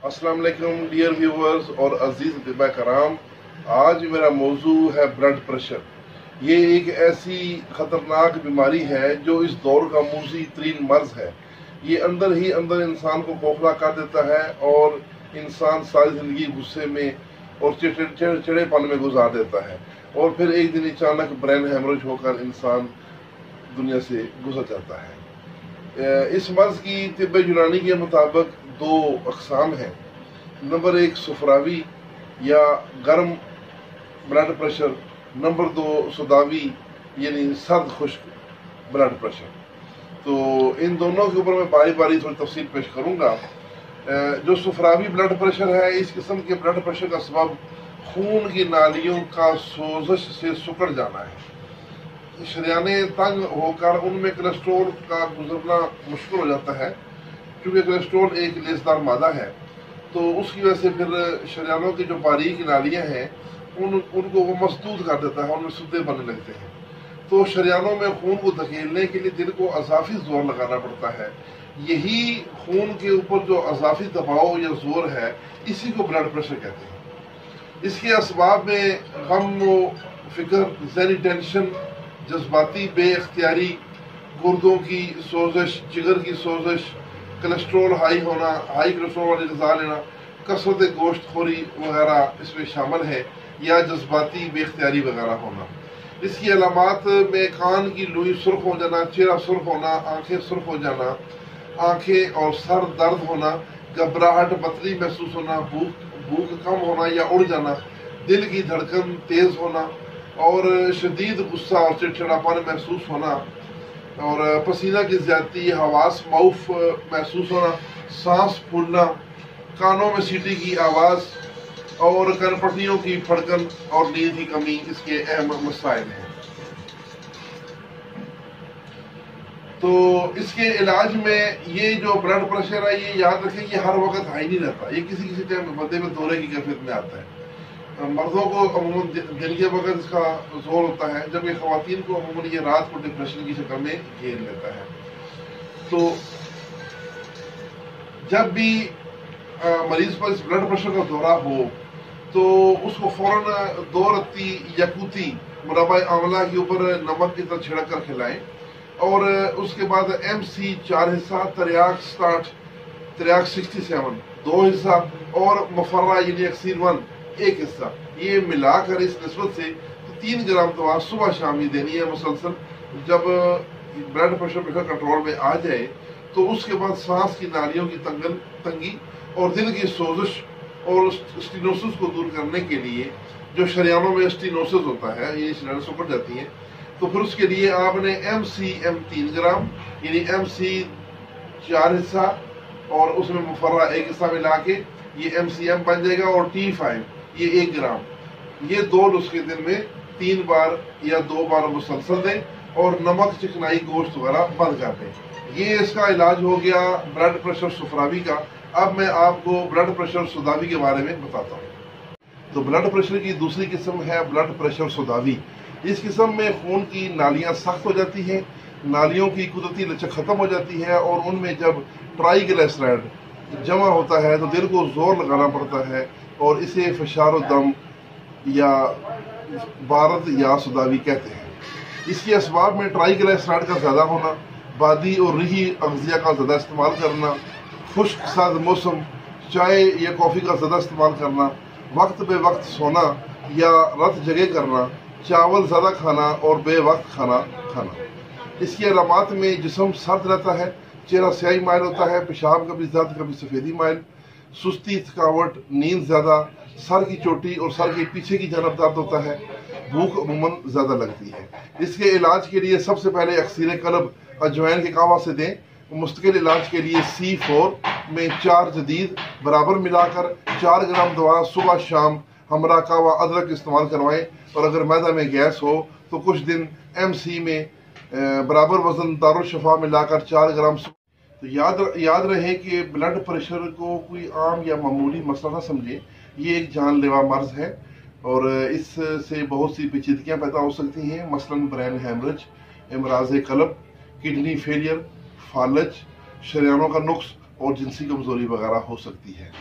अस्सलाम वालेकुम dear viewers और अजीज अतिबा कराम। आज मेरा मौजू है ब्लड प्रेशर। ये एक ऐसी ख़तरनाक बीमारी है जो इस दौर का मूजी तरीन मर्ज है। ये अंदर ही अंदर इंसान को खोखला कर देता है और इंसान सारी ज़िंदगी गुस्से में और चिड़चिड़ेपन में गुजार देता है और फिर एक दिन अचानक ब्रेन हेमरेज होकर इंसान दुनिया से गुजर जाता है। इस मर्ज की तिब्ब यूनानी के मुताबिक दो अकसाम हैं। नंबर एक सुफरावी या गर्म ब्लड प्रेशर, नंबर दो सुदावी यानी सर्द खुश्क ब्लड प्रेशर। तो इन दोनों के ऊपर मैं बारी बारी थोड़ी तफसील पेश करूंगा। जो सुफरावी ब्लड प्रेशर है, इस किस्म के ब्लड प्रेशर का सबब खून की नालियों का सोजश से सिकुड़ जाना है। शरियाने तंग होकर उनमें कोलेस्ट्रॉल का गुजरना मुश्किल हो जाता है। क्योंकि कोलेस्ट्रॉल एक लेसदार मादा है, तो उसकी वजह से फिर शरियानों की जो बारीक नालियां हैं उनको वो मसदूद कर देता है, उनमें सुद्दे बनने लगते हैं। तो शरियानों में खून को धकेलने के लिए दिल को अजाफी जोर लगाना पड़ता है। यही खून के ऊपर जो अजाफी दबाव या जोर है, इसी को ब्लड प्रेशर कहते हैं। इसके असबाब में गम व फिक्र, ज़हनी टेंशन, जज्बाती बेख्तियारी, गुर्दों की सोजश, जिगर की सोजश, कोलेस्ट्रॉल हाई होना, हाई कोलेस्ट्रॉल वाली ग़िज़ा लेना, कसरत गोश्त खोरी वगैरह इसमें शामिल है, या जज्बाती बेख्तियारी वगैरह होना। इसकी अलामात में कान की लुई सुर्ख हो जाना, चेहरा सुर्ख होना, आंखें सुर्ख हो जाना, आंखें और सर दर्द होना, घबराहट बतली महसूस होना, भूख कम होना या उड़ जाना, दिल की धड़कन तेज होना और शदीद गुस्सा और चिड़चिड़ापन महसूस होना और पसीना की ज्यादती, हवास मऊफ महसूस होना, सांस फूलना, कानों में सीटी की आवाज़ और कनपट्टियों की फड़कन और नींद की कमी इसके अहम मसाइल हैं। तो इसके इलाज में ये जो ब्लड प्रेशर है, ये याद रखें कि हर वक्त हाई नहीं रहता। ये किसी किसी टाइम बंदे में दौरे की कैफियत में आता है। मर्दों को अमूमन दिन के वक्त इसका जोर होता है, जबकि ख़वातीन को अमूमन ये रात को डिप्रेशन की शक्ल में घेर लेता है। तो जब भी मरीज पर इस ब्लड प्रेशर का दौरा हो तो उसको फौरन 2 रत्ती यकूती मुरब्बा आंवला के ऊपर नमक की तरह छिड़क कर खिलाएं और उसके बाद MC 4 हिस्सा, तरियाक 67 2 हिस्सा और मफर्रा यानी एक्सीर 1 1 हिस्सा, ये मिलाकर इस निस्बत से 3 ग्राम दवा सुबह शाम ही देनी है मुसलसल। जब ब्लड प्रेशर कंट्रोल में आ जाए तो उसके बाद सांस की नालियों की तंगी और दिल की सोजिश और स्टेनोसिस को दूर करने के लिए, जो शरियानों में स्टेनोसिस होता है, ये शरियानें सिकुड़ जाती हैं, तो फिर उसके लिए आपने MCM 3 ग्राम यानी MC 4 हिस्सा और उसमें मुफर्रा 1 हिस्सा मिला के ये MCM बन जाएगा और T5 ये 1 ग्राम, ये 2 नुस्खे दिन में 3 बार या 2 बार मुसलसल दें और नमक, चिकनाई, गोश्त वगैरह बंद कर दें। ये इसका इलाज हो गया ब्लड प्रेशर सुफरावी का। अब मैं आपको ब्लड प्रेशर सुदावी के बारे में बताता हूँ। तो ब्लड प्रेशर की दूसरी किस्म है ब्लड प्रेशर सुदावी। इस किस्म में खून की नालियाँ सख्त हो जाती हैं, नालियों की कुदरती लचक खत्म हो जाती है और उनमें जब ट्राइग्लिसराइड जमा होता है तो दिल को जोर लगाना पड़ता है और इसे फशार दम या बारद या सुदावी कहते हैं। इसके असबाब में ट्राइग्लिसराइड का ज़्यादा होना, बादी और रिही अग़ज़िया का ज़्यादा इस्तेमाल करना, खुश्क सर्द मौसम, चाय या कॉफ़ी का ज़्यादा इस्तेमाल करना, वक्त बे वक्त सोना या रात जगह करना, चावल ज़्यादा खाना और बे वक्त खाना खाना। इसकी अलामात में जिस्म सर्द रहता है, चेहरा स्याही माइल होता है, पेशाब कभी दर्द कभी सफ़ेदी माइल, सुस्ती, थकावट, नींद ज़्यादा, सर की चोटी और सर के पीछे की जानब दर्द होता है, भूख अमूमन ज़्यादा लगती है। इसके इलाज के लिए सबसे पहले अक्सीर कलब अजवाइन के कहवा से दें। मुस्तकिल इलाज के लिए C4 में 4 जदीद बराबर मिलाकर 4 ग्राम दवा सुबह शाम हमरा कहवा अदरक इस्तेमाल करवाएं और अगर मैदा में गैस हो तो कुछ दिन MC में बराबर वजन दारुशफा मिलाकर 4 ग्राम। तो याद रहे कि ब्लड प्रेशर को कोई आम या मामूली मसला ना समझे, ये एक जानलेवा मर्ज है और इससे बहुत सी पेचीदगियाँ पैदा हो सकती हैं, मसलन ब्रेन हेमरेज, इमराज कलब, किडनी फेलियर, फालज, शरियानों का नुक्स और जिनसी कमजोरी वगैरह हो सकती है।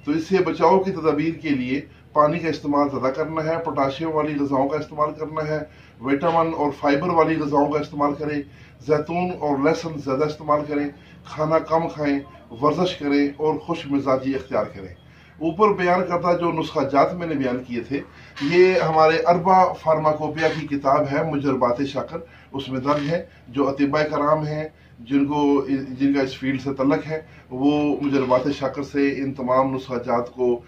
تو اس سے بچاؤ کی تدابیر کے لیے پانی کا استعمال زیادہ کرنا ہے، پوٹاشیم والی غذاؤں کا استعمال کرنا ہے، وٹامن اور فائبر والی غذاؤں کا استعمال کریں، زیتون اور لہسن زیادہ استعمال کریں، کھانا کم کھائیں، ورزش کریں اور خوش مزاجی اختیار کریں۔ اوپر بیان کردہ جو نسخہ جات میں نے بیان کیے تھے، یہ ہمارے اربا فارماکوپیا کی کتاب ہے مجربات شاکر، اس میں درج ہے۔ جو اطباء کرام ہیں جن کا اس فیلڈ سے تعلق ہے، وہ مجربات شاکر سے ان تمام نسخہ جات کو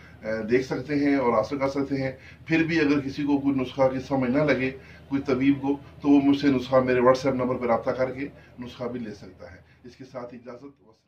دیکھ سکتے ہیں اور حاصل کر سکتے ہیں۔ پھر بھی اگر کسی کو کوئی نسخہ کی سمجھ نہ لگے کوئی طبیب کو، تو وہ مجھ سے نسخہ میرے واٹس ایپ نمبر پر رابطہ کر کے نسخہ بھی لے سکتا ہے۔ اس کے ساتھ اجازت۔